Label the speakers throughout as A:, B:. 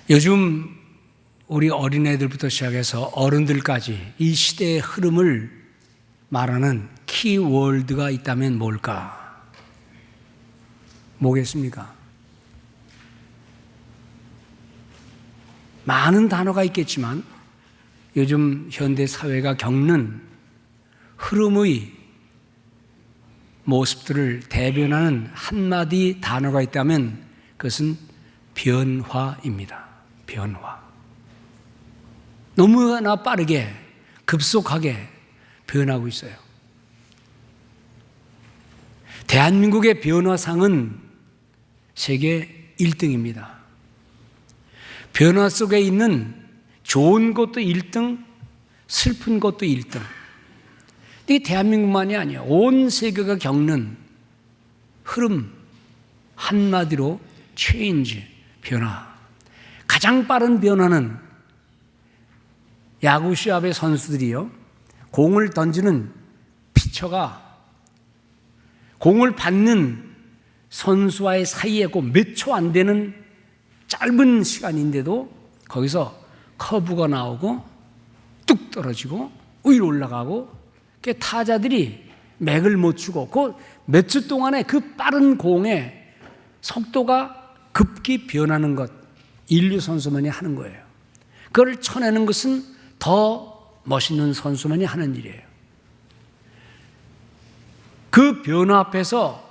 A: 요즘 우리 어린애들부터 시작해서 어른들까지 이 시대의 흐름을 말하는 키워드가 있다면 뭘까? 뭐겠습니까? 많은 단어가 있겠지만 요즘 현대 사회가 겪는 흐름의 모습들을 대변하는 한마디 단어가 있다면 그것은 변화입니다. 변화. 너무나 빠르게 급속하게 변하고 있어요. 대한민국의 변화상은 세계 1등입니다. 변화 속에 있는 좋은 것도 1등, 슬픈 것도 1등. 이게 대한민국만이 아니에요. 온 세계가 겪는 흐름, 한마디로 체인지, 변화. 가장 빠른 변화는 야구 시합의 선수들이요, 공을 던지는 피처가 공을 받는 선수와의 사이에 몇 초 안 되는 짧은 시간인데도 거기서 커브가 나오고 뚝 떨어지고 위로 올라가고 타자들이 맥을 못 추고 그 몇 초 동안에 그 빠른 공의 속도가 급기 변하는 것, 인류 선수만이 하는 거예요. 그걸 쳐내는 것은 더 멋있는 선수만이 하는 일이에요. 그 변화 앞에서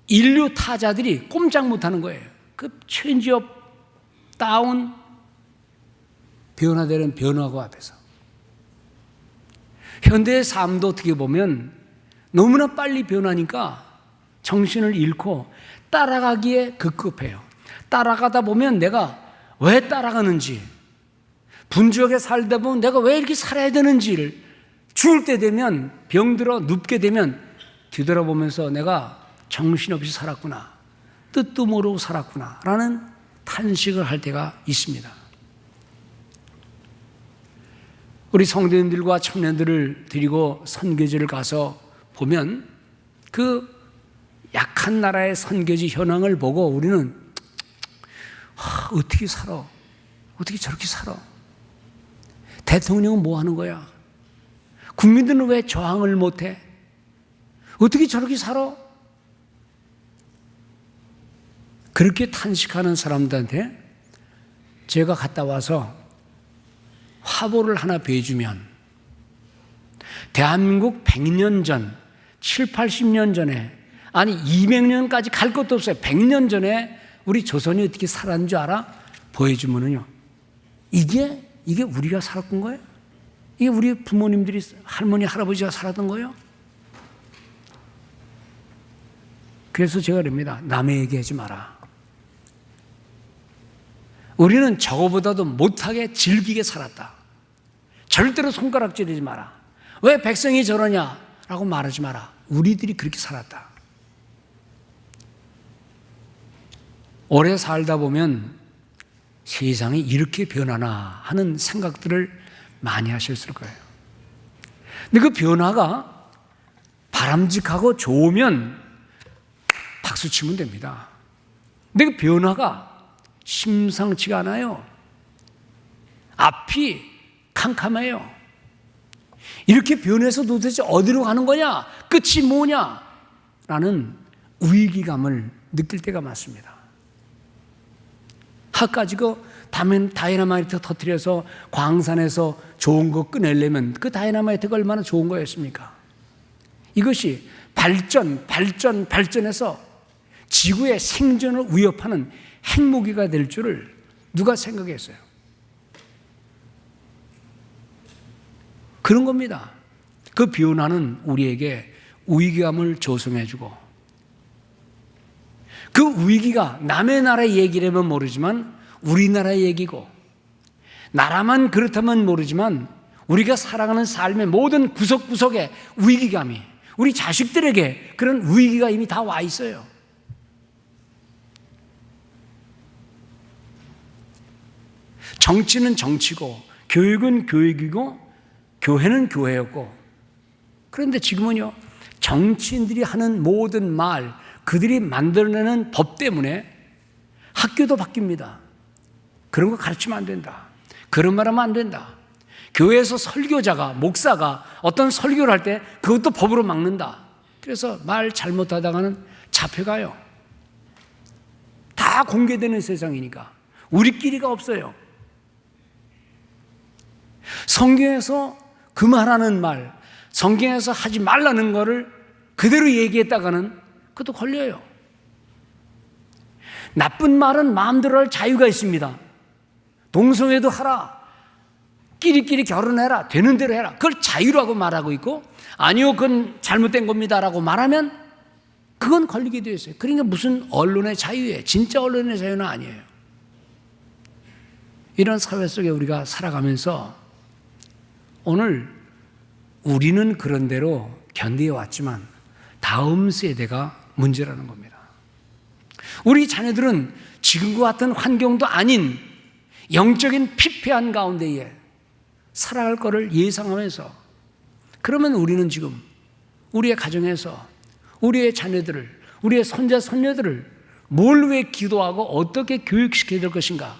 A: 인류 타자들이 꼼짝 못하는 거예요. 그 체인지업, 다운, 변화되는 변화구 앞에서. 현대의 삶도 어떻게 보면 너무나 빨리 변하니까 정신을 잃고 따라가기에 급급해요. 따라가다 보면 내가 왜 따라가는지, 분주하게 살다 보면 내가 왜 이렇게 살아야 되는지를, 죽을 때 되면, 병들어 눕게 되면 뒤돌아보면서 내가 정신없이 살았구나, 뜻도 모르고 살았구나 라는 탄식을 할 때가 있습니다. 우리 성도님들과 청년들을 데리고 선교지를 가서 보면 그 약한 나라의 선교지 현황을 보고 우리는 어떻게 살아? 어떻게 저렇게 살아? 대통령은 뭐 하는 거야? 국민들은 왜 저항을 못해? 어떻게 저렇게 살아? 그렇게 탄식하는 사람들한테 제가 갔다 와서 화보를 하나 배주면 대한민국 100년 전, 7, 80년 전에, 아니 200년까지 갈 것도 없어요. 100년 전에 우리 조선이 어떻게 살았는 줄 알아? 보여주면은요, 이게 우리가 살았던 거예요? 이게 우리 부모님들이, 할머니, 할아버지가 살았던 거예요? 그래서 제가 그럽니다. 남의 얘기하지 마라. 우리는 저거보다도 못하게 즐기게 살았다. 절대로 손가락질하지 마라. 왜 백성이 저러냐? 라고 말하지 마라. 우리들이 그렇게 살았다. 오래 살다 보면 세상이 이렇게 변하나 하는 생각들을 많이 하셨을 거예요. 근데 그 변화가 바람직하고 좋으면 박수 치면 됩니다. 근데 그 변화가 심상치가 않아요. 앞이 캄캄해요. 이렇게 변해서 도대체 어디로 가는 거냐? 끝이 뭐냐? 라는 위기감을 느낄 때가 많습니다. 가지고 다이너마이트 터뜨려서 광산에서 좋은 거 꺼내려면 그 다이너마이트가 얼마나 좋은 거였습니까? 이것이 발전해서 지구의 생존을 위협하는 핵무기가 될 줄을 누가 생각했어요? 그런 겁니다. 그 변화는 우리에게 위기감을 조성해주고, 그 위기가 남의 나라의 얘기라면 모르지만 우리나라의 얘기고, 나라만 그렇다면 모르지만 우리가 살아가는 삶의 모든 구석구석에 위기감이, 우리 자식들에게 그런 위기가 이미 다 와 있어요. 정치는 정치고, 교육은 교육이고, 교회는 교회였고, 그런데 지금은요, 정치인들이 하는 모든 말, 그들이 만들어내는 법 때문에 학교도 바뀝니다. 그런 거 가르치면 안 된다. 그런 말 하면 안 된다. 교회에서 설교자가, 목사가 어떤 설교를 할 때 그것도 법으로 막는다. 그래서 말 잘못하다가는 잡혀가요. 다 공개되는 세상이니까 우리끼리가 없어요. 성경에서 그 말하는 말, 성경에서 하지 말라는 거를 그대로 얘기했다가는 그것도 걸려요. 나쁜 말은 마음대로 할 자유가 있습니다. 동성애도 하라, 끼리끼리 결혼해라, 되는 대로 해라, 그걸 자유라고 말하고 있고, 아니요 그건 잘못된 겁니다 라고 말하면 그건 걸리게 되어 있어요. 그러니까 무슨 언론의 자유예요. 진짜 언론의 자유는 아니에요. 이런 사회 속에 우리가 살아가면서 오늘 우리는 그런 대로 견디어 왔지만 다음 세대가 문제라는 겁니다. 우리 자녀들은 지금과 같은 환경도 아닌 영적인 피폐한 가운데에 살아갈 것을 예상하면서, 그러면 우리는 지금 우리의 가정에서 우리의 자녀들을, 우리의 손자 손녀들을 뭘 위해 기도하고 어떻게 교육시켜야 될 것인가.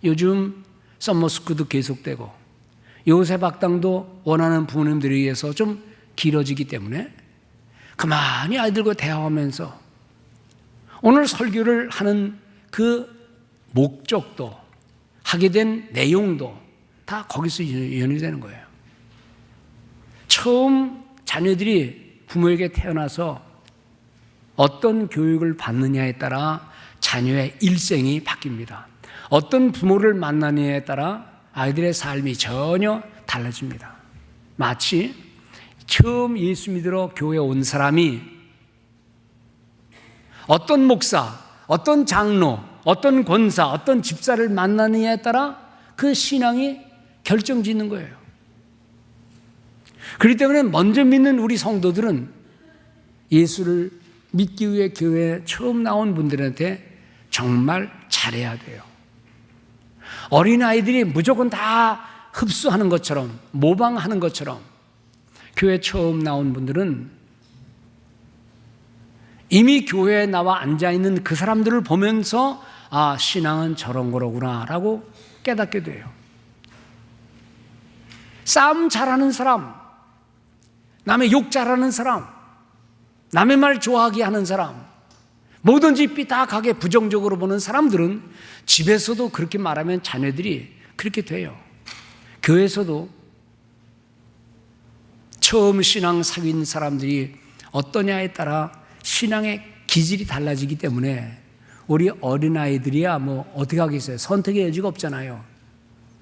A: 요즘 썸머스쿨도 계속되고 요셉 학당도 원하는 부모님들에 의해서 좀 길어지기 때문에 가만히 아이들과 대화하면서 오늘 설교를 하는 그 목적도, 하게 된 내용도 다 거기서 연이 되는 거예요. 처음 자녀들이 부모에게 태어나서 어떤 교육을 받느냐에 따라 자녀의 일생이 바뀝니다. 어떤 부모를 만나느냐에 따라 아이들의 삶이 전혀 달라집니다. 마치 처음 예수 믿으러 교회에 온 사람이 어떤 목사, 어떤 장로, 어떤 권사, 어떤 집사를 만나느냐에 따라 그 신앙이 결정짓는 거예요. 그렇기 때문에 먼저 믿는 우리 성도들은 예수를 믿기 위해 교회에 처음 나온 분들한테 정말 잘해야 돼요. 어린아이들이 무조건 다 흡수하는 것처럼, 모방하는 것처럼 교회 처음 나온 분들은 이미 교회에 나와 앉아있는 그 사람들을 보면서 아, 신앙은 저런 거로구나 라고 깨닫게 돼요. 싸움 잘하는 사람, 남의 욕 잘하는 사람, 남의 말 좋아하게 하는 사람, 뭐든지 삐딱하게 부정적으로 보는 사람들은 집에서도 그렇게 말하면 자녀들이 그렇게 돼요. 교회에서도 처음 신앙 사귄 사람들이 어떠냐에 따라 신앙의 기질이 달라지기 때문에 우리 어린아이들이야 뭐 어떻게 하겠어요. 선택의 여지가 없잖아요.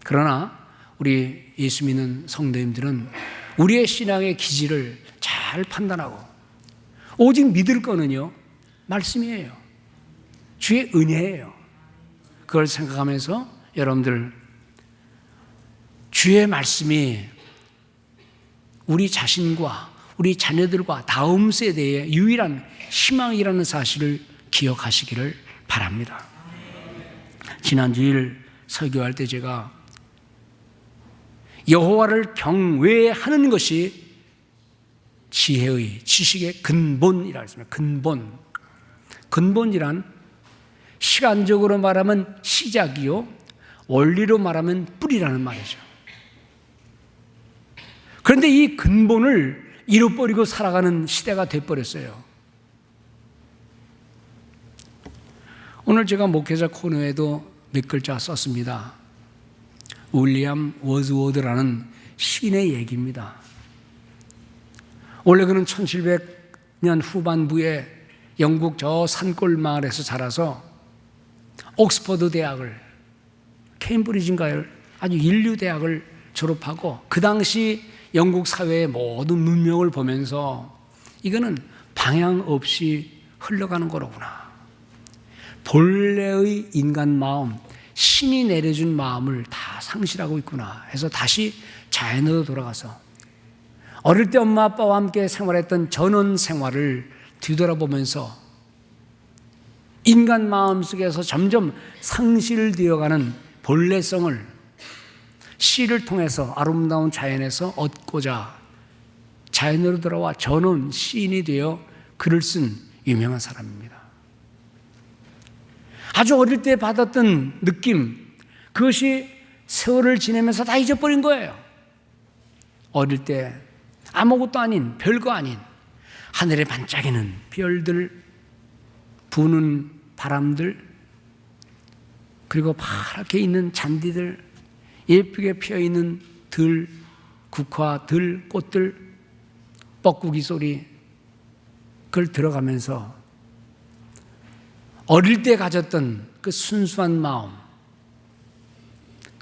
A: 그러나 우리 예수 믿는 성도님들은 우리의 신앙의 기질을 잘 판단하고 오직 믿을 거는요, 말씀이에요. 주의 은혜예요. 그걸 생각하면서 여러분들 주의 말씀이 우리 자신과 우리 자녀들과 다음 세대의 유일한 희망이라는 사실을 기억하시기를 바랍니다. 지난 주일 설교할 때 제가 여호와를 경외하는 것이 지혜의, 지식의 근본이라고 했습니다. 근본이란 시간적으로 말하면 시작이요, 원리로 말하면 뿌리라는 말이죠. 그런데 이 근본을 잃어버리고 살아가는 시대가 돼버렸어요. 오늘 제가 목회자 코너에도 몇 글자 썼습니다. 윌리엄 워즈워드라는 시인의 얘기입니다. 원래 그는 1700년 후반부에 영국 저 산골 마을에서 자라서 옥스퍼드 대학을, 케임브리지인가요? 아주 인류 대학을 졸업하고 그 당시 영국 사회의 모든 문명을 보면서 이거는 방향 없이 흘러가는 거로구나. 본래의 인간 마음, 신이 내려준 마음을 다 상실하고 있구나 해서 다시 자연으로 돌아가서 어릴 때 엄마 아빠와 함께 생활했던 전원 생활을 뒤돌아보면서 인간 마음 속에서 점점 상실되어가는 본래성을 시를 통해서 아름다운 자연에서 얻고자 자연으로 돌아와 전원 시인이 되어 글을 쓴 유명한 사람입니다. 아주 어릴 때 받았던 느낌, 그것이 세월을 지내면서 다 잊어버린 거예요. 어릴 때 아무것도 아닌, 별거 아닌 하늘에 반짝이는 별들, 부는 바람들, 그리고 파랗게 있는 잔디들, 예쁘게 피어있는 들, 국화, 들, 꽃들, 뻐꾸기 소리, 그걸 들어가면서 어릴 때 가졌던 그 순수한 마음,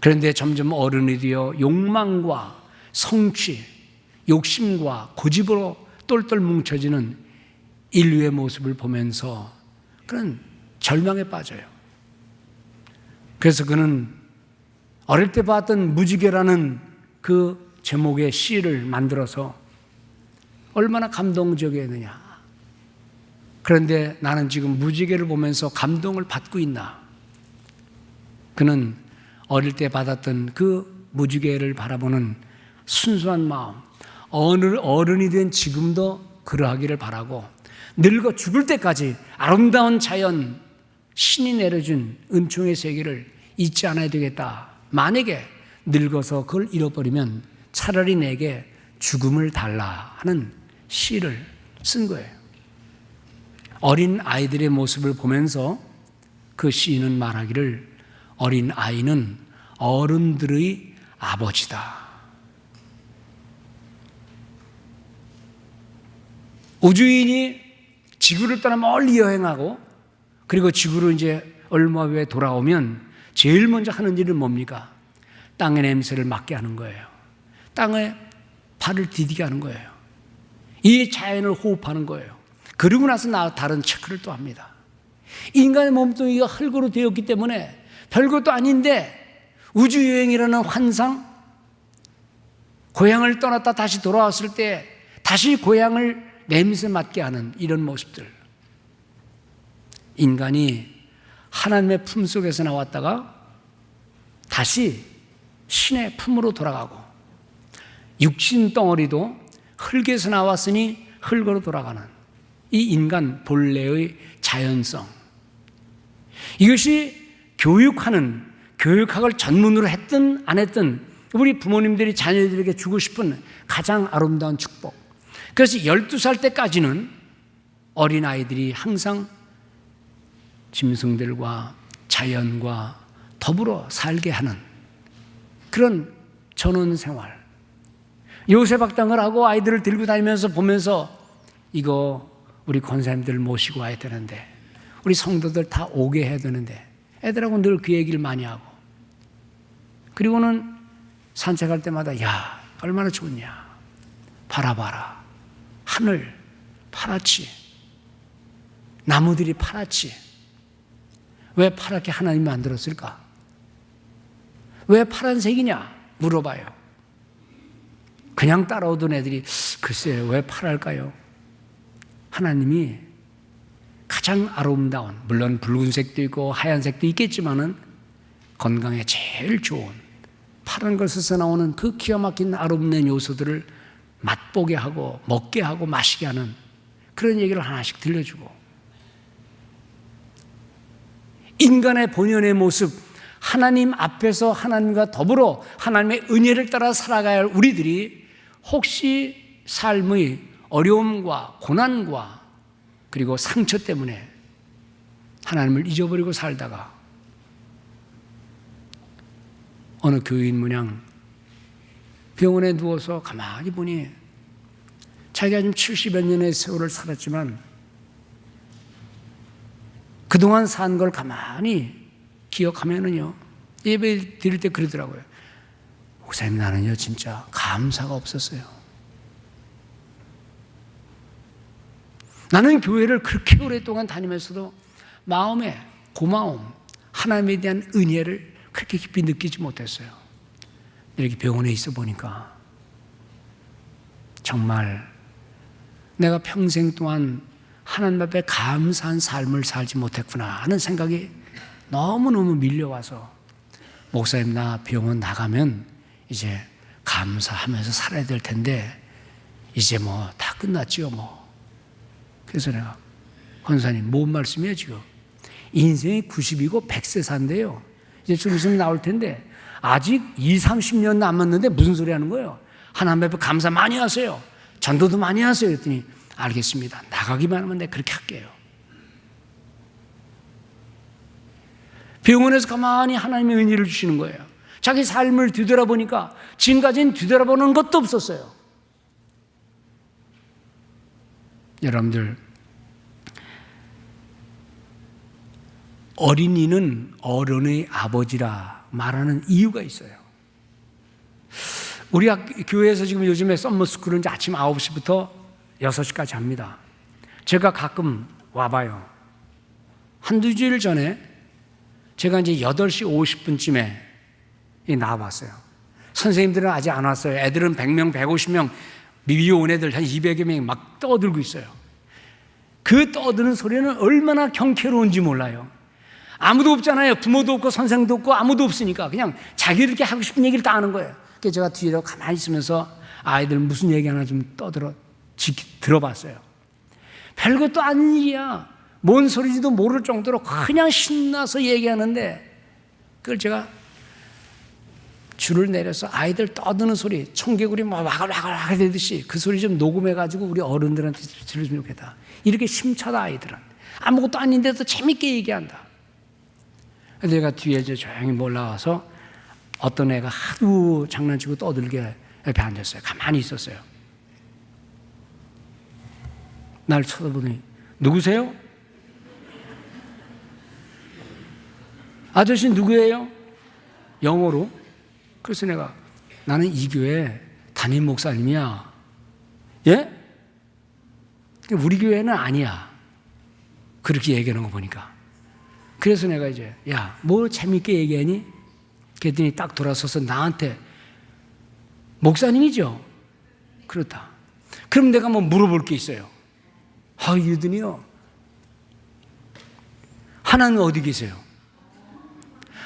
A: 그런데 점점 어른이 되어 욕망과 성취, 욕심과 고집으로 똘똘 뭉쳐지는 인류의 모습을 보면서 그는 절망에 빠져요. 그래서 그는 어릴 때 봤던 무지개라는 그 제목의 시를 만들어서 얼마나 감동적이었느냐. 그런데 나는 지금 무지개를 보면서 감동을 받고 있나? 그는 어릴 때 받았던 그 무지개를 바라보는 순수한 마음, 어른이 된 지금도 그러하기를 바라고, 늙어 죽을 때까지 아름다운 자연, 신이 내려준 은총의 세계를 잊지 않아야 되겠다. 만약에 늙어서 그걸 잃어버리면 차라리 내게 죽음을 달라 하는 시를 쓴 거예요. 어린 아이들의 모습을 보면서 그 시인은 말하기를, 어린 아이는 어른들의 아버지다. 우주인이 지구를 떠나 멀리 여행하고, 그리고 지구로 이제 얼마 후에 돌아오면 제일 먼저 하는 일은 뭡니까? 땅의 냄새를 맡게 하는 거예요. 땅에 발을 디디게 하는 거예요. 이 자연을 호흡하는 거예요. 그러고 나서 다른 체크를 또 합니다. 인간의 몸뚱이가 흙으로 되었기 때문에 별것도 아닌데 우주여행이라는 환상, 고향을 떠났다 다시 돌아왔을 때 다시 고향을 냄새 맡게 하는 이런 모습들. 인간이 하나님의 품 속에서 나왔다가 다시 신의 품으로 돌아가고, 육신 덩어리도 흙에서 나왔으니 흙으로 돌아가는 이 인간 본래의 자연성, 이것이 교육학을 전문으로 했든 안 했든 우리 부모님들이 자녀들에게 주고 싶은 가장 아름다운 축복. 그래서 12살 때까지는 어린아이들이 항상 짐승들과 자연과 더불어 살게 하는 그런 전원 생활. 요새박당을 하고 아이들을 들고 다니면서 보면서, 이거 우리 권사님들 모시고 와야 되는데, 우리 성도들 다 오게 해야 되는데, 애들하고 늘 그 얘기를 많이 하고, 그리고는 산책할 때마다 야 얼마나 좋냐, 바라봐라, 하늘 파랗지, 나무들이 파랗지. 왜 파랗게 하나님이 만들었을까? 왜 파란색이냐 물어봐요. 그냥 따라오던 애들이 글쎄요 왜 파랄까요? 하나님이 가장 아름다운, 물론 붉은색도 있고 하얀색도 있겠지만은 건강에 제일 좋은 파란 것에서 나오는 그 기가 막힌 아름다운 요소들을 맛보게 하고 먹게 하고 마시게 하는 그런 얘기를 하나씩 들려주고, 인간의 본연의 모습, 하나님 앞에서 하나님과 더불어 하나님의 은혜를 따라 살아가야 할 우리들이 혹시 삶의 어려움과 고난과 그리고 상처 때문에 하나님을 잊어버리고 살다가 어느 교인 문양 병원에 누워서 가만히 보니 자기가 지금 70여 년의 세월을 살았지만 그동안 산 걸 가만히 기억하면은요, 예배 드릴 때 그러더라고요. 목사님, 나는요 진짜 감사가 없었어요. 나는 교회를 그렇게 오랫동안 다니면서도 마음에 고마움, 하나님에 대한 은혜를 그렇게 깊이 느끼지 못했어요. 이렇게 병원에 있어 보니까 정말 내가 평생 동안 하나님 앞에 감사한 삶을 살지 못했구나 하는 생각이 너무너무 밀려와서, 목사님 나 병원 나가면 이제 감사하면서 살아야 될 텐데 이제 뭐 다 끝났지요 뭐. 그래서 내가, 권사님 뭔 말씀이에요 지금? 인생이 90이고 100세 산대요. 이제 좀 있으면 나올 텐데 아직 30년 남았는데 무슨 소리 하는 거예요? 하나님 앞에 감사 많이 하세요. 전도도 많이 하세요. 그랬더니 알겠습니다. 나가기만 하면 내가 그렇게 할게요. 병원에서 가만히 하나님의 은혜를 주시는 거예요. 자기 삶을 뒤돌아보니까 지금까지는 뒤돌아보는 것도 없었어요. 여러분들, 어린이는 어른의 아버지라 말하는 이유가 있어요. 우리 교회에서 지금 요즘에 썸머스쿨은 이제 아침 9시부터 6시까지 합니다. 제가 가끔 와봐요. 한두 주일 전에 제가 이제 8시 50분쯤에 나와봤어요. 선생님들은 아직 안 왔어요. 애들은 100명, 150명, 위에 온 애들 한 200여 명이 막 떠들고 있어요. 그 떠드는 소리는 얼마나 경쾌로운지 몰라요. 아무도 없잖아요. 부모도 없고 선생도 없고 아무도 없으니까 그냥 자기들끼리 하고 싶은 얘기를 다 하는 거예요. 그래서 제가 뒤로 가만히 있으면서 아이들 무슨 얘기 하나 좀 들어봤어요. 별것도 아닌 일이야. 뭔 소리인지도 모를 정도로 그냥 신나서 얘기하는데 그걸 제가 줄을 내려서 아이들 떠드는 소리, 청개구리 막 와글와글 하듯이 그 소리 좀 녹음해가지고 우리 어른들한테 들려주면 좋겠다. 이렇게 심차다 아이들은. 아무것도 아닌데도 재밌게 얘기한다. 그래서 제가 뒤에 이제 조용히 몰라와서 어떤 애가 하도 장난치고 떠들게 옆에 앉았어요. 가만히 있었어요. 날 쳐다보더니 누구세요? 아저씨 누구예요? 영어로. 그래서 내가 나는 이 교회 담임 목사님이야. 예? 우리 교회는 아니야. 그렇게 얘기하는 거 보니까. 그래서 내가 이제 야, 뭐 재밌게 얘기하니? 그랬더니 딱 돌아서서 나한테 목사님이죠? 그렇다. 그럼 내가 뭐 물어볼 게 있어요. 이러더니요. 하나님은 어디 계세요?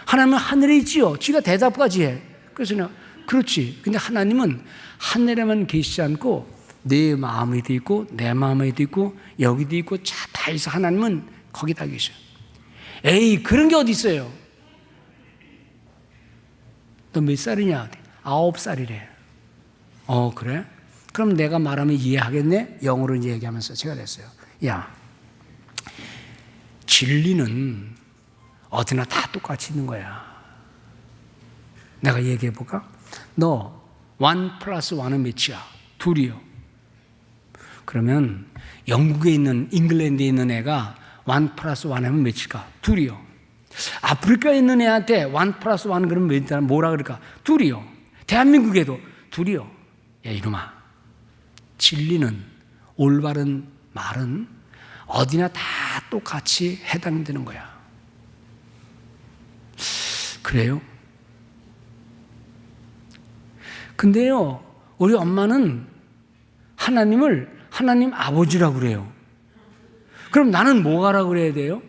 A: 하나님은 하늘에 있지요. 지가 대답까지 해. 그래서 내가 그렇지. 근데 하나님은 하늘에만 계시지 않고 내 마음에도 있고 내 마음에도 있고 여기도 있고 다 있어. 하나님은 거기 다 계셔요. 에이, 그런 게 어디 있어요? 너 몇 살이냐? 9살이래. 그래? 그럼 내가 말하면 이해하겠네? 영어로 이제 얘기하면서 제가 그랬어요. 야, 진리는 어디나 다 똑같이 있는 거야. 내가 얘기해 볼까? 너 1+1은 몇이야? 2이요. 그러면 영국에 있는 잉글랜드에 있는 애가 1+1 하면 몇일까? 2이요. 아프리카에 있는 애한테 1+1 그러면 몇이다? 뭐라 그럴까? 2이요. 대한민국에도 2이요. 야, 이놈아. 진리는, 올바른 말은 어디나 다 똑같이 해당되는 거야. 그래요? 근데요, 우리 엄마는 하나님을 하나님 아버지라고 그래요. 그럼 나는 뭐가라고 그래야 돼요?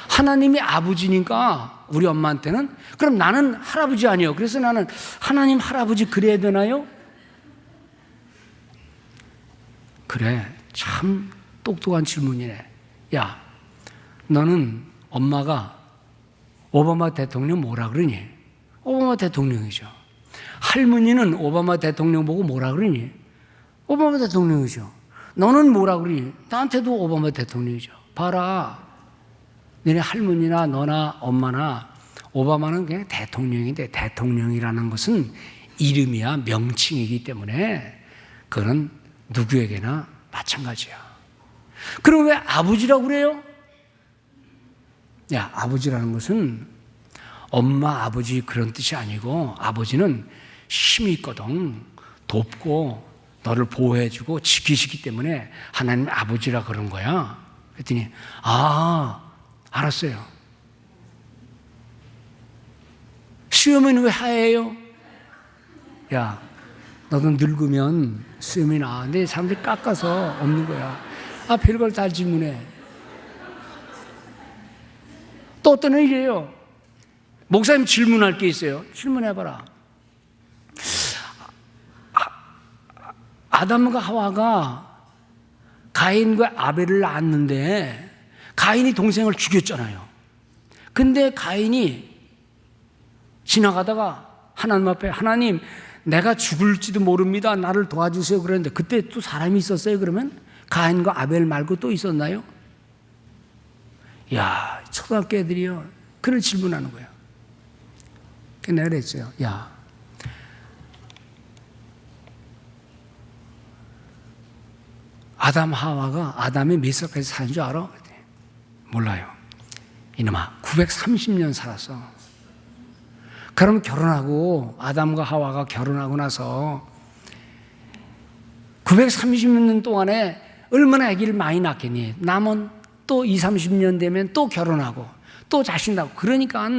A: 하나님이 아버지니까 우리 엄마한테는 그럼 나는 할아버지 아니에요. 그래서 나는 하나님 할아버지 그래야 되나요? 그래, 참 똑똑한 질문이네. 야, 너는 엄마가 오바마 대통령 뭐라 그러니? 오바마 대통령이죠. 할머니는 오바마 대통령 보고 뭐라 그러니? 오바마 대통령이죠. 너는 뭐라 그러니? 나한테도 오바마 대통령이죠. 봐라. 너네 할머니나 너나 엄마나 오바마는 그냥 대통령인데 대통령이라는 것은 이름이야 명칭이기 때문에 그건 누구에게나 마찬가지야. 그럼 왜 아버지라고 그래요? 야, 아버지라는 것은 엄마, 아버지 그런 뜻이 아니고 아버지는 힘이 있거든. 돕고 너를 보호해주고 지키시기 때문에 하나님 아버지라 그런 거야. 그랬더니 알았어요. 수염은 왜 하얘요? 야, 너도 늙으면 수염이 나. 근데 사람들이 깎아서 없는 거야. 별걸 다 질문해. 또 어떤 일이에요? 목사님 질문할 게 있어요. 질문해봐라. 아담과 하와가 가인과 아벨을 낳았는데 가인이 동생을 죽였잖아요. 근데 가인이 지나가다가 하나님 앞에, 하나님 내가 죽을지도 모릅니다, 나를 도와주세요 그랬는데, 그때 또 사람이 있었어요? 그러면 가인과 아벨 말고 또 있었나요? 야, 초등학교 애들이요, 그런 질문하는 거예요. 그래서 내가 그랬어요. 야, 아담 하와가 아담이 몇 살까지 사는 줄 알아? 몰라요. 이놈아, 930년 살았어. 그럼 결혼하고, 아담과 하와가 결혼하고 나서 930년 동안에 얼마나 아기를 많이 낳겠니? 남은 또 20, 30년 되면 또 결혼하고 또 자식 낳고. 그러니까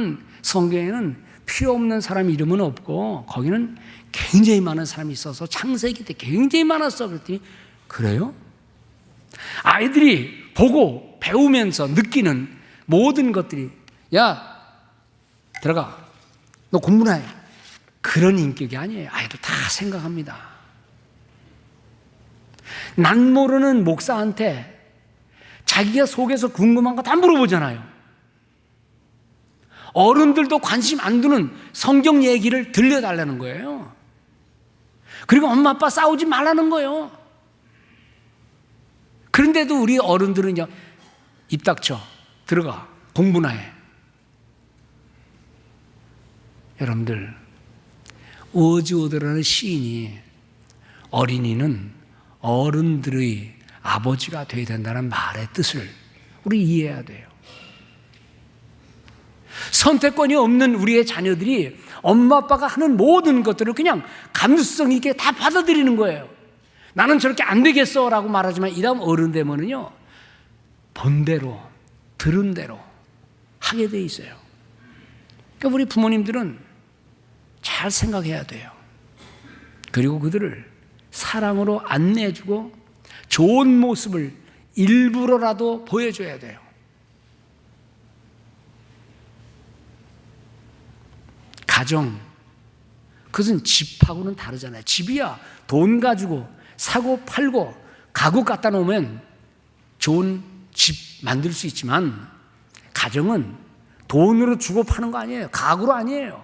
A: 성경에는 필요 없는 사람 이름은 없고 거기는 굉장히 많은 사람이 있어서 창세기 때 굉장히 많았어. 그랬더니 그래요? 아이들이 보고 배우면서 느끼는 모든 것들이, 야 들어가, 너 공부나 해, 그런 인격이 아니에요. 아이들 다 생각합니다. 난 모르는 목사한테 자기가 속에서 궁금한 거 다 물어보잖아요. 어른들도 관심 안 두는 성경 얘기를 들려달라는 거예요. 그리고 엄마 아빠 싸우지 말라는 거예요. 그런데도 우리 어른들은 입 닥쳐, 들어가, 공부나 해. 여러분들, 워즈워드라는 시인이 어린이는 어른들의 아버지가 되어야 된다는 말의 뜻을 우리 이해해야 돼요. 선택권이 없는 우리의 자녀들이 엄마 아빠가 하는 모든 것들을 그냥 감수성 있게 다 받아들이는 거예요. 나는 저렇게 안 되겠어 라고 말하지만 이 다음 어른 되면은요, 본 대로 들은 대로 하게 돼 있어요. 그러니까 우리 부모님들은 잘 생각해야 돼요. 그리고 그들을 사랑으로 안내해주고 좋은 모습을 일부러라도 보여줘야 돼요. 가정, 그것은 집하고는 다르잖아요. 집이야 돈 가지고 사고 팔고 가구 갖다 놓으면 좋은 집 만들 수 있지만, 가정은 돈으로 주고 파는 거 아니에요. 가구로 아니에요.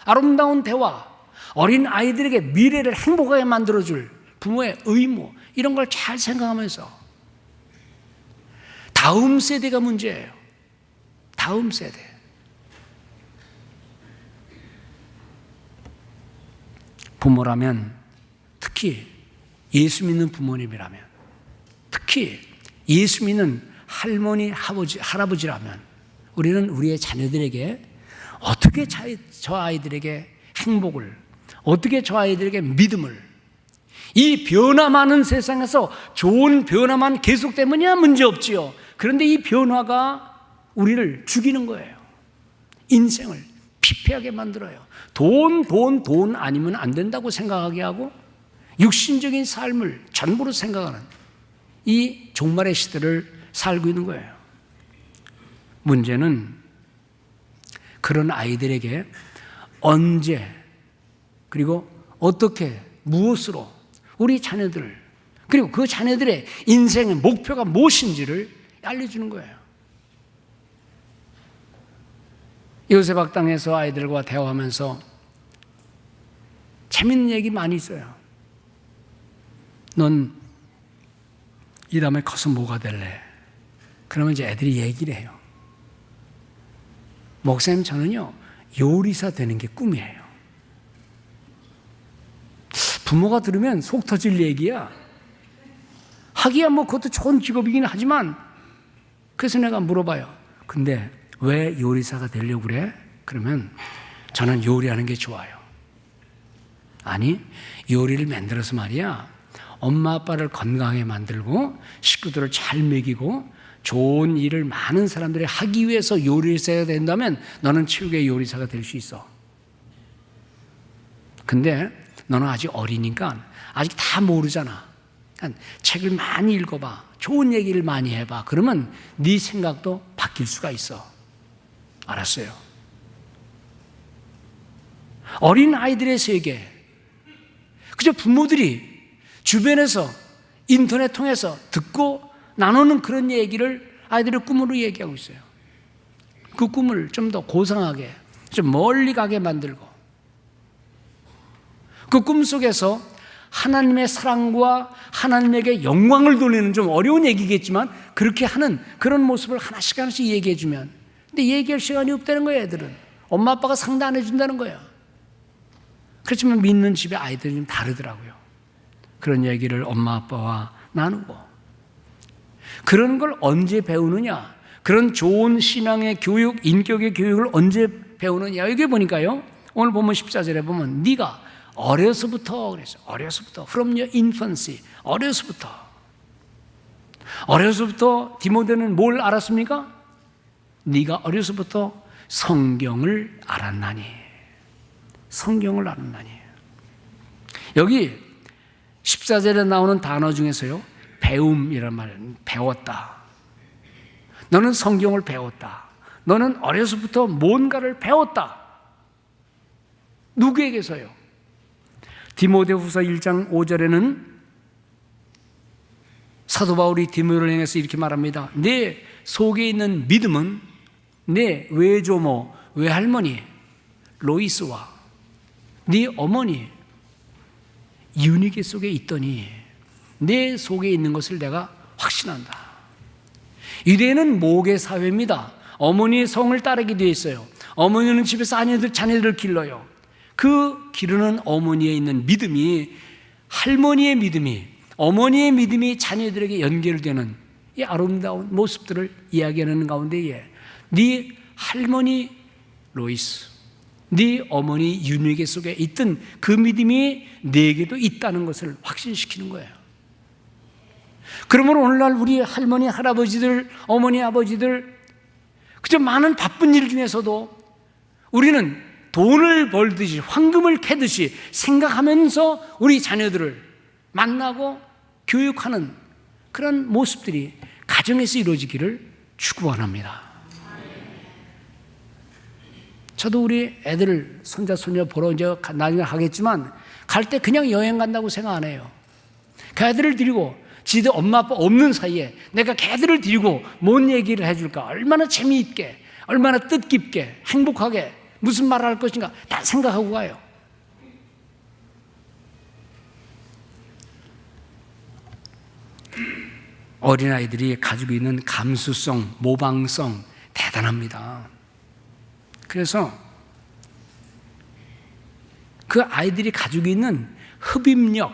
A: 아름다운 대화, 어린 아이들에게 미래를 행복하게 만들어줄 부모의 의무, 이런 걸 잘 생각하면서. 다음 세대가 문제예요. 다음 세대. 부모라면, 특히 예수 믿는 부모님이라면, 특히 예수 믿는 할머니, 할아버지라면 우리는 우리의 자녀들에게 어떻게 저 아이들에게 행복을, 어떻게 저 아이들에게 믿음을, 이 변화 많은 세상에서 좋은 변화만 계속되면야 문제없지요. 그런데 이 변화가 우리를 죽이는 거예요. 인생을 피폐하게 만들어요. 돈 아니면 안 된다고 생각하게 하고 육신적인 삶을 전부로 생각하는 이 종말의 시대를 살고 있는 거예요. 문제는 그런 아이들에게 언제, 그리고 어떻게, 무엇으로 우리 자녀들을, 그리고 그 자녀들의 인생의 목표가 무엇인지를 알려주는 거예요. 요셉 학당에서 아이들과 대화하면서 재밌는 얘기 많이 있어요. 넌 이 다음에 커서 뭐가 될래? 그러면 이제 애들이 얘기를 해요. 목사님, 저는요 요리사 되는 게 꿈이에요. 부모가 들으면 속 터질 얘기야. 하기야 뭐 그것도 좋은 직업이긴 하지만, 그래서 내가 물어봐요. 근데 왜 요리사가 되려고 그래? 그러면 저는 요리하는 게 좋아요. 아니, 요리를 만들어서 말이야, 엄마 아빠를 건강하게 만들고 식구들을 잘 먹이고 좋은 일을 많은 사람들이 하기 위해서 요리사가 된다면 너는 최고의 요리사가 될 수 있어. 근데 너는 아직 어리니까 아직 다 모르잖아. 그러니까 책을 많이 읽어봐, 좋은 얘기를 많이 해봐. 그러면 네 생각도 바뀔 수가 있어. 알았어요? 어린 아이들의 세계, 그저 부모들이 주변에서 인터넷 통해서 듣고 나누는 그런 얘기를 아이들의 꿈으로 얘기하고 있어요. 그 꿈을 좀 더 고상하게, 좀 멀리 가게 만들고, 그 꿈 속에서 하나님의 사랑과 하나님에게 영광을 돌리는, 좀 어려운 얘기겠지만 그렇게 하는 그런 모습을 하나씩 얘기해 주면, 근데 얘기할 시간이 없다는 거예요. 애들은 엄마 아빠가 상대 안 해준다는 거예요. 그렇지만 믿는 집의 아이들이 좀 다르더라고요. 그런 얘기를 엄마 아빠와 나누고, 그런 걸 언제 배우느냐, 그런 좋은 신앙의 교육, 인격의 교육을 언제 배우느냐. 여기 보니까요, 오늘 보면 14절에 보면 네가 어려서부터, 그래서 어려서부터, from your infancy, 어려서부터 디모데는 뭘 알았습니까? 네가 어려서부터 성경을 알았나니. 성경을 알았나니. 여기 14절에 나오는 단어 중에서요, 배움이란 말은 배웠다. 너는 성경을 배웠다. 너는 어려서부터 뭔가를 배웠다. 누구에게서요? 디모데후서 1장 5절에는 사도 바울이 디모데를 향해서 이렇게 말합니다. 내 속에 있는 믿음은 내 외조모, 외할머니 로이스와 네 어머니 유니게 속에 있더니 내 속에 있는 것을 내가 확신한다. 유대인은 모계 사회입니다. 어머니의 성을 따르게 되어 있어요. 어머니는 집에서 자녀들을 길러요. 그 기르는 어머니에 있는 믿음이, 할머니의 믿음이, 어머니의 믿음이 자녀들에게 연결되는 이 아름다운 모습들을 이야기하는 가운데에 네 할머니 로이스, 네 어머니 유니게 속에 있던 그 믿음이 내게도 있다는 것을 확신시키는 거예요. 그러므로 오늘날 우리 할머니, 할아버지들, 어머니, 아버지들, 그저 많은 바쁜 일 중에서도 우리는 돈을 벌듯이, 황금을 캐듯이 생각하면서 우리 자녀들을 만나고 교육하는 그런 모습들이 가정에서 이루어지기를 축원합니다. 저도 우리 애들, 손자, 손녀 보러 이제 나중에 가겠지만 갈 때 그냥 여행 간다고 생각 안 해요. 그 애들을 데리고 지들 엄마 아빠 없는 사이에 내가 걔들을 데리고 뭔 얘기를 해줄까, 얼마나 재미있게, 얼마나 뜻깊게, 행복하게 무슨 말을 할 것인가 다 생각하고 가요. 어린아이들이 가지고 있는 감수성, 모방성 대단합니다. 그래서 그 아이들이 가지고 있는 흡입력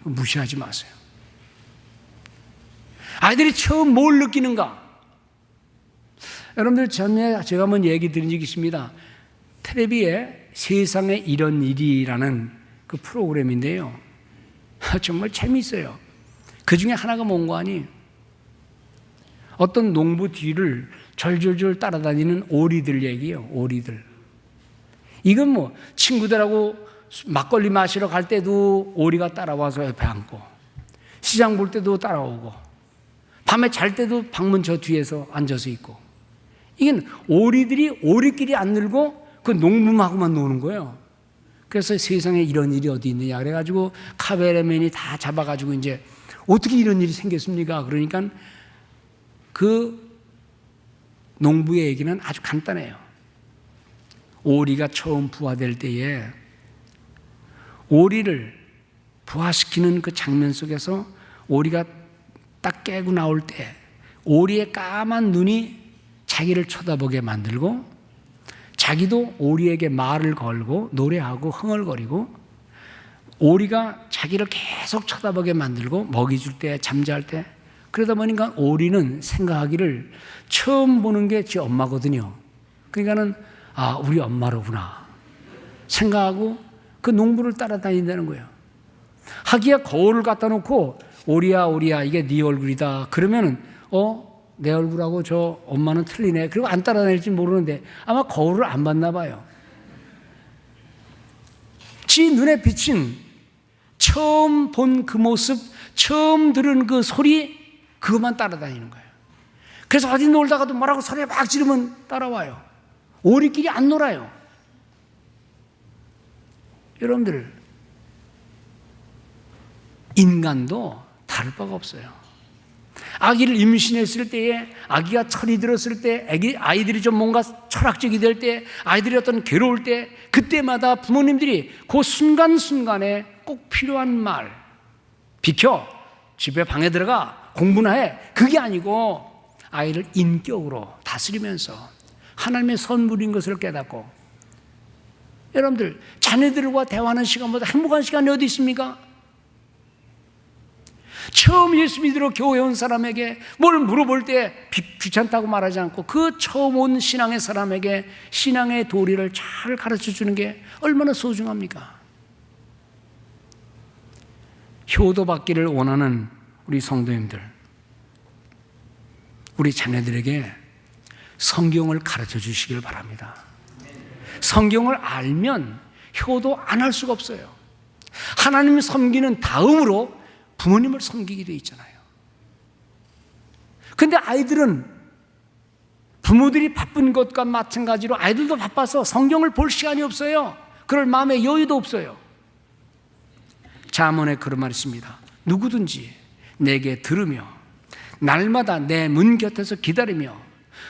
A: 무시하지 마세요. 아이들이 처음 뭘 느끼는가? 여러분들 전에 제가 한번 얘기 드린 적이 있습니다. 텔레비에 세상에 이런 일이라는 그 프로그램인데요, 정말 재미있어요. 그 중에 하나가 뭔가 하니, 어떤 농부 뒤를 절절절 따라다니는 오리들 얘기예요. 오리들. 이건 뭐 친구들하고 막걸리 마시러 갈 때도 오리가 따라와서 옆에 앉고, 시장 볼 때도 따라오고, 밤에 잘 때도 방문 저 뒤에서 앉아서 있고, 이건 오리들이 오리끼리 안 놀고 그 농부하고만 노는 거예요. 그래서 세상에 이런 일이 어디 있느냐 그래가지고 카메라맨이 다 잡아가지고 이제 어떻게 이런 일이 생겼습니까? 그러니까 그 농부의 얘기는 아주 간단해요. 오리가 처음 부화될 때에 오리를 부화시키는 그 장면 속에서 오리가 딱 깨고 나올 때 오리의 까만 눈이 자기를 쳐다보게 만들고, 자기도 오리에게 말을 걸고 노래하고 흥얼거리고, 오리가 자기를 계속 쳐다보게 만들고 먹이 줄 때, 잠잘 때, 그러다 보니까 오리는 생각하기를 처음 보는 게 제 엄마거든요. 그러니까는 아, 우리 엄마로구나 생각하고 그 농부를 따라다닌다는 거예요. 하기야 거울을 갖다 놓고 오리야 오리야 이게 네 얼굴이다 그러면은 내 얼굴하고 저 엄마는 틀리네. 그리고 안 따라다닐지 모르는데 아마 거울을 안 봤나 봐요. 지 눈에 비친 처음 본 그 모습, 처음 들은 그 소리, 그것만 따라다니는 거예요. 그래서 어디 놀다가도 뭐라고 소리 막 지르면 따라와요. 오리끼리 안 놀아요. 여러분들, 인간도 다를 바가 없어요. 아기를 임신했을 때에, 아기가 철이 들었을 때, 아이들이 좀 뭔가 철학적이 될 때, 아이들이 어떤 괴로울 때, 그때마다 부모님들이 그 순간순간에 꼭 필요한 말, 비켜, 집에 방에 들어가, 공부나 해, 그게 아니고 아이를 인격으로 다스리면서 하나님의 선물인 것을 깨닫고, 여러분들 자녀들과 대화하는 시간보다 행복한 시간이 어디 있습니까? 처음 예수 믿으러 교회 온 사람에게 뭘 물어볼 때 귀찮다고 말하지 않고 그 처음 온 신앙의 사람에게 신앙의 도리를 잘 가르쳐 주는 게 얼마나 소중합니까? 효도받기를 원하는 우리 성도님들, 우리 자녀들에게 성경을 가르쳐 주시길 바랍니다. 성경을 알면 효도 안 할 수가 없어요. 하나님 섬기는 다음으로 부모님을 섬기게 돼 있잖아요. 근데 아이들은 부모들이 바쁜 것과 마찬가지로 아이들도 바빠서 성경을 볼 시간이 없어요. 그럴 마음의 여유도 없어요. 잠언에 그런 말이 있습니다. 누구든지 내게 들으며 날마다 내 문 곁에서 기다리며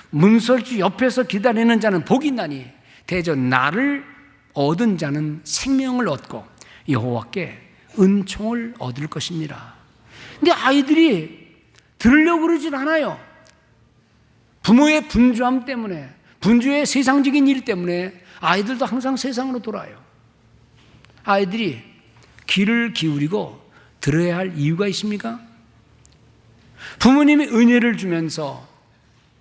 A: 문설주 옆에서 기다리는 자는 복이 있나니 대저 나를 얻은 자는 생명을 얻고 여호와께 은총을 얻을 것입니다. 근데 아이들이 들으려고 그러진 않아요. 부모의 분주함 때문에, 분주의 세상적인 일 때문에 아이들도 항상 세상으로 돌아요. 아이들이 귀를 기울이고 들어야 할 이유가 있습니까? 부모님이 은혜를 주면서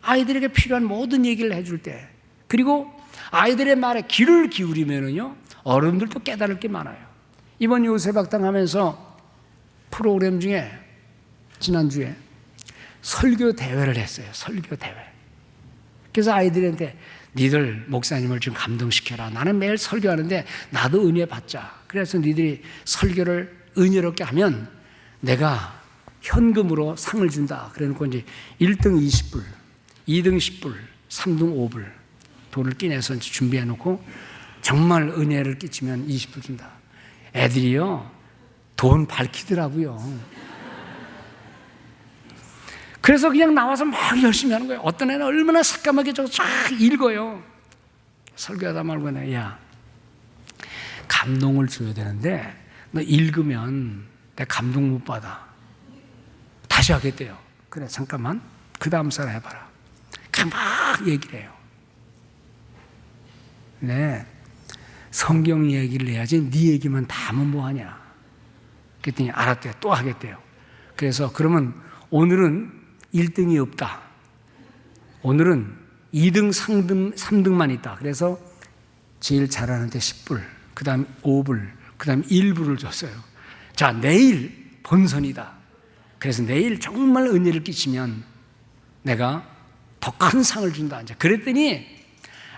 A: 아이들에게 필요한 모든 얘기를 해줄 때, 그리고 아이들의 말에 귀를 기울이면은요, 어른들도 깨달을 게 많아요. 이번 요셉학당 하면서 프로그램 중에 지난주에 설교 대회를 했어요. 설교 대회. 그래서 아이들한테 니들 목사님을 좀 감동시켜라. 나는 매일 설교하는데 나도 은혜 받자. 그래서 니들이 설교를 은혜롭게 하면 내가 현금으로 상을 준다. 그래놓고 이제 1등 20불, 2등 10불, 3등 5불 돈을 끼내서 준비해놓고 정말 은혜를 끼치면 20불 준다. 애들이요, 돈 밝히더라고요. 그래서 그냥 나와서 막 열심히 하는 거예요. 어떤 애는 얼마나 새까맣게 저거 쫙 읽어요. 설교하다 말고 내가, 야, 감동을 줘야 되는데 너 읽으면 내가 감동 못 받아. 다시 하겠대요. 그래, 잠깐만, 그 다음 살 해봐라. 그냥 막 얘기를 해요. 네, 성경 얘기를 해야지 네 얘기만 다 하면 뭐하냐. 그랬더니 알았대요. 또 하겠대요. 그래서 그러면 오늘은 1등이 없다. 오늘은 2등, 3등만 있다. 그래서 제일 잘하는 데 10불, 그 다음 5불, 그 다음 1불을 줬어요. 자, 내일 본선이다. 그래서 내일 정말 은혜를 끼치면 내가 더 큰 상을 준다. 이제 그랬더니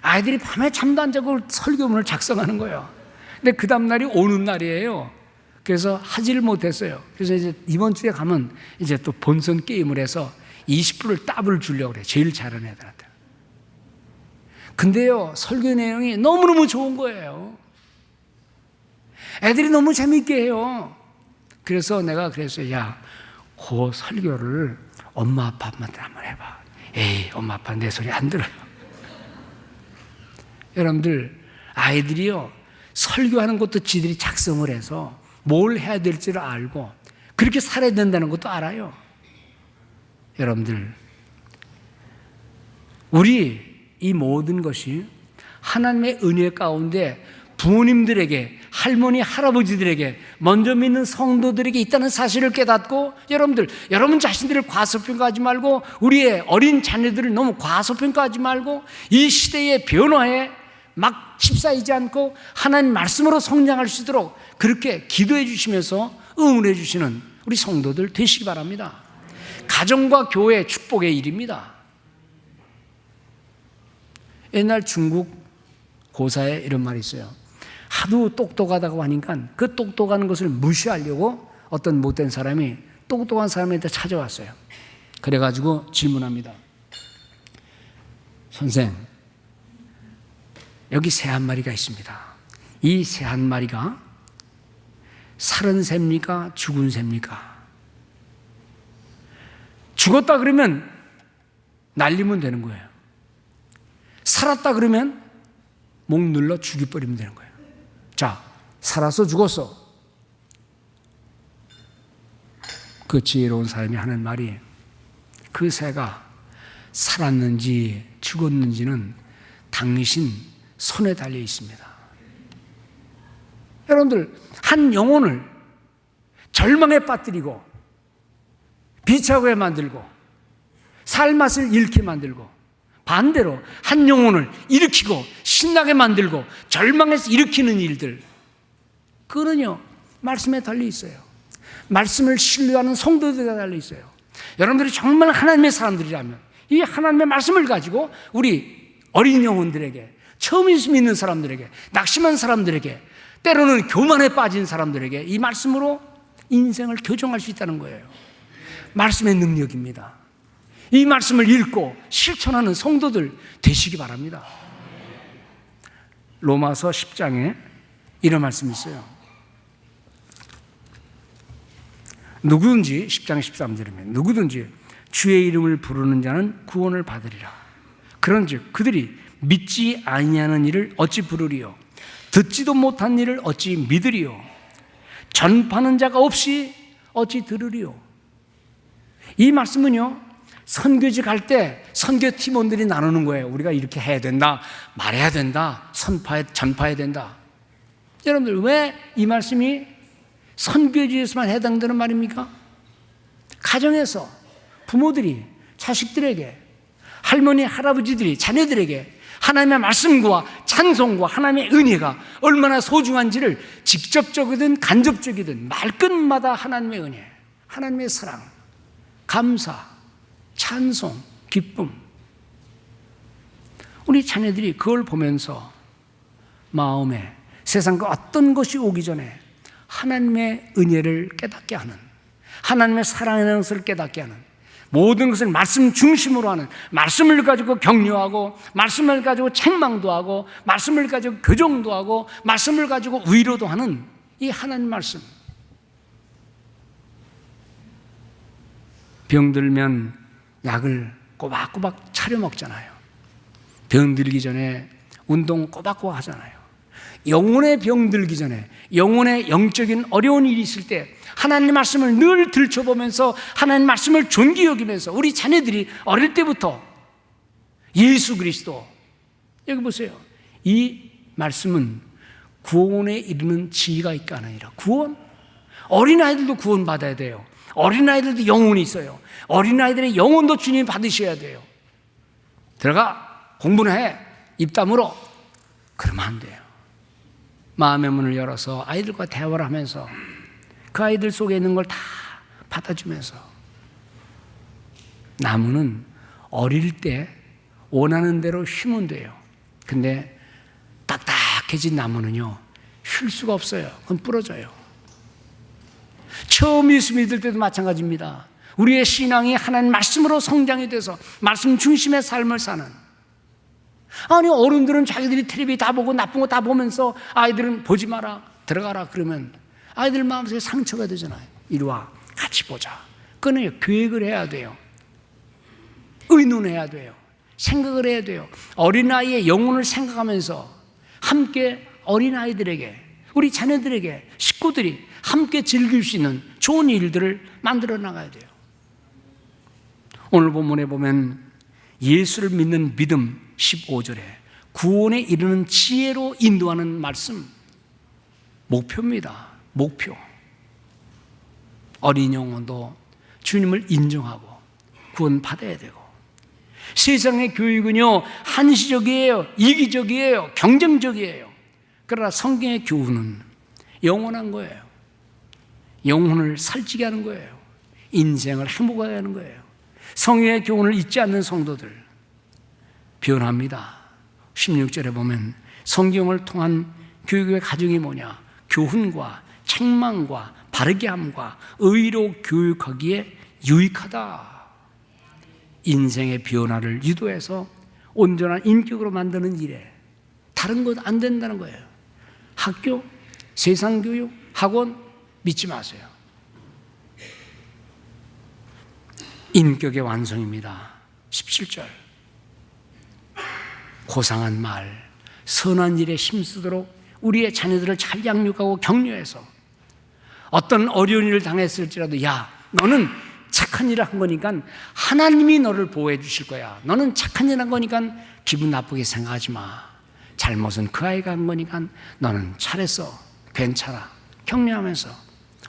A: 아이들이 밤에 잠도 안 자고 설교문을 작성하는 거예요. 근데 그 다음 날이 오는 날이에요. 그래서 하지를 못했어요. 그래서 이제 이번 주에 가면 이제 또 본선 게임을 해서 20불을 더블 주려고 그래요. 제일 잘하는 애들한테. 근데요, 설교 내용이 너무너무 좋은 거예요. 애들이 너무 재밌게 해요. 그래서 내가 그랬어요. 야, 그 설교를 엄마 아빠한테 한번 해봐. 에이, 엄마 아빠 내 소리 안 들어요. 여러분들, 아이들이요, 설교하는 것도 지들이 작성을 해서 뭘 해야 될지를 알고 그렇게 살아야 된다는 것도 알아요. 여러분들, 우리 이 모든 것이 하나님의 은혜 가운데 부모님들에게, 할머니, 할아버지들에게, 먼저 믿는 성도들에게 있다는 사실을 깨닫고, 여러분들, 여러분 자신들을 과소평가하지 말고, 우리의 어린 자녀들을 너무 과소평가하지 말고, 이 시대의 변화에 막 휩싸이지 않고 하나님 말씀으로 성장할 수 있도록 그렇게 기도해 주시면서 응원해 주시는 우리 성도들 되시기 바랍니다. 가정과 교회 축복의 일입니다. 옛날 중국 고사에 이런 말이 있어요. 하도 똑똑하다고 하니까 그 똑똑한 것을 무시하려고 어떤 못된 사람이 똑똑한 사람한테 찾아왔어요. 그래가지고 질문합니다. 선생, 여기 새 한 마리가 있습니다. 이 새 한 마리가 살은 새입니까? 죽은 새입니까? 죽었다 그러면 날리면 되는 거예요. 살았다 그러면 목 눌러 죽여버리면 되는 거예요. 자, 살았어 죽었어. 그 지혜로운 사람이 하는 말이, 그 새가 살았는지 죽었는지는 당신 손에 달려 있습니다. 여러분들, 한 영혼을 절망에 빠뜨리고 비차게 만들고 살맛을 잃게 만들고, 반대로 한 영혼을 일으키고 신나게 만들고 절망에서 일으키는 일들, 그거는요 말씀에 달려 있어요. 말씀을 신뢰하는 성도들에 달려 있어요. 여러분들이 정말 하나님의 사람들이라면 이 하나님의 말씀을 가지고 우리 어린 영혼들에게, 처음 믿는 사람들에게, 낙심한 사람들에게, 때로는 교만에 빠진 사람들에게 이 말씀으로 인생을 교정할 수 있다는 거예요. 말씀의 능력입니다. 이 말씀을 읽고 실천하는 성도들 되시기 바랍니다. 로마서 10장에 이런 말씀이 있어요. 누구든지, 10장 13절이면 누구든지 주의 이름을 부르는 자는 구원을 받으리라. 그런즉 그들이 믿지 아니하는 일을 어찌 부르리요? 듣지도 못한 일을 어찌 믿으리요? 전파하는 자가 없이 어찌 들으리요? 이 말씀은요, 선교지 갈 때 선교 팀원들이 나누는 거예요. 우리가 이렇게 해야 된다, 말해야 된다, 전파해야 된다. 여러분들, 왜 이 말씀이 선교지에서만 해당되는 말입니까? 가정에서 부모들이 자식들에게, 할머니, 할아버지들이 자녀들에게 하나님의 말씀과 찬송과 하나님의 은혜가 얼마나 소중한지를 직접적이든 간접적이든 말끝마다 하나님의 은혜, 하나님의 사랑, 감사, 찬송, 기쁨, 우리 자녀들이 그걸 보면서 마음에 세상과 어떤 것이 오기 전에 하나님의 은혜를 깨닫게 하는, 하나님의 사랑이라는 것을 깨닫게 하는, 모든 것을 말씀 중심으로 하는, 말씀을 가지고 격려하고, 말씀을 가지고 책망도 하고, 말씀을 가지고 교정도 하고, 말씀을 가지고 위로도 하는 이 하나님 말씀. 병들면 약을 꼬박꼬박 차려 먹잖아요. 병들기 전에 운동 꼬박꼬박 하잖아요. 영혼의 병들기 전에, 영혼의 영적인 어려운 일이 있을 때 하나님 말씀을 늘 들춰보면서 하나님 말씀을 존귀 여기면서 우리 자녀들이 어릴 때부터 예수 그리스도, 여기 보세요. 이 말씀은 구원에 이르는 지혜가 있게 하느니라. 구원? 어린아이들도 구원받아야 돼요. 어린아이들도 영혼이 있어요. 어린아이들의 영혼도 주님 받으셔야 돼요. 들어가, 공부는 해, 입담으로. 그러면 안 돼요. 마음의 문을 열어서 아이들과 대화를 하면서 그 아이들 속에 있는 걸 다 받아주면서, 나무는 어릴 때 원하는 대로 심으면 돼요. 근데 딱딱해진 나무는요, 쉴 수가 없어요. 그건 부러져요. 처음 예수 믿을 때도 마찬가지입니다. 우리의 신앙이 하나님 말씀으로 성장이 돼서 말씀 중심의 삶을 사는, 아니 어른들은 자기들이 텔레비 다 보고 나쁜 거 다 보면서 아이들은 보지 마라, 들어가라 그러면 아이들 마음속에 상처가 되잖아요. 이리 와, 같이 보자. 그거는 계획을 해야 돼요. 의논해야 돼요. 생각을 해야 돼요. 어린아이의 영혼을 생각하면서 함께 어린아이들에게, 우리 자녀들에게, 식구들이 함께 즐길 수 있는 좋은 일들을 만들어 나가야 돼요. 오늘 본문에 보면 예수를 믿는 믿음 15절에 구원에 이르는 지혜로 인도하는 말씀, 목표입니다. 목표. 어린 영혼도 주님을 인정하고 구원받아야 되고, 세상의 교육은요 한시적이에요, 이기적이에요, 경쟁적이에요. 그러나 성경의 교훈은 영원한 거예요. 영혼을 살찌게 하는 거예요. 인생을 행복하게 하는 거예요. 성경의 교훈을 잊지 않는 성도들 변합니다. 16절에 보면 성경을 통한 교육의 과정이 뭐냐? 교훈과 책망과 바르게 함과 의로 교육하기에 유익하다. 인생의 변화를 유도해서 온전한 인격으로 만드는 일에 다른 것 안 된다는 거예요. 학교, 세상교육, 학원 믿지 마세요. 인격의 완성입니다. 17절. 고상한 말, 선한 일에 힘쓰도록 우리의 자녀들을 잘 양육하고 격려해서 어떤 어려운 일을 당했을지라도 야, 너는 착한 일을 한 거니까 하나님이 너를 보호해 주실 거야. 너는 착한 일을 한 거니까 기분 나쁘게 생각하지 마. 잘못은 그 아이가 한 거니까 너는 잘했어. 괜찮아. 격려하면서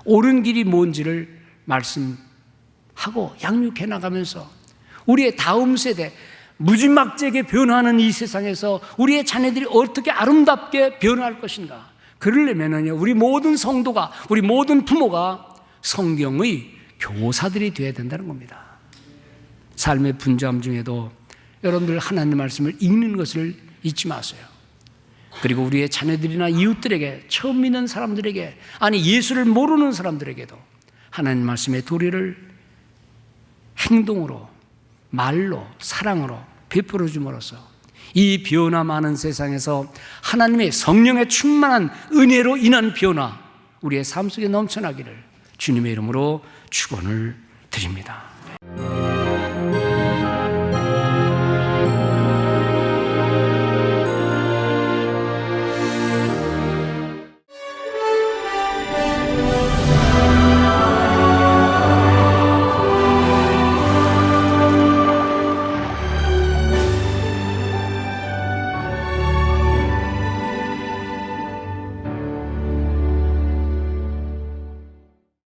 A: 옳은 길이 뭔지를 말씀하고 양육해 나가면서 우리의 다음 세대, 무지막지하게 변화하는 이 세상에서 우리의 자녀들이 어떻게 아름답게 변화할 것인가. 그러려면요, 우리 모든 성도가, 우리 모든 부모가 성경의 교사들이 되어야 된다는 겁니다. 삶의 분주함 중에도 여러분들 하나님 말씀을 읽는 것을 잊지 마세요. 그리고 우리의 자녀들이나 이웃들에게, 처음 믿는 사람들에게, 아니 예수를 모르는 사람들에게도 하나님 말씀의 도리를 행동으로, 말로, 사랑으로 베풀어 줌으로써 이 변화 많은 세상에서 하나님의 성령의 충만한 은혜로 인한 변화, 우리의 삶 속에 넘쳐나기를 주님의 이름으로 축원을 드립니다.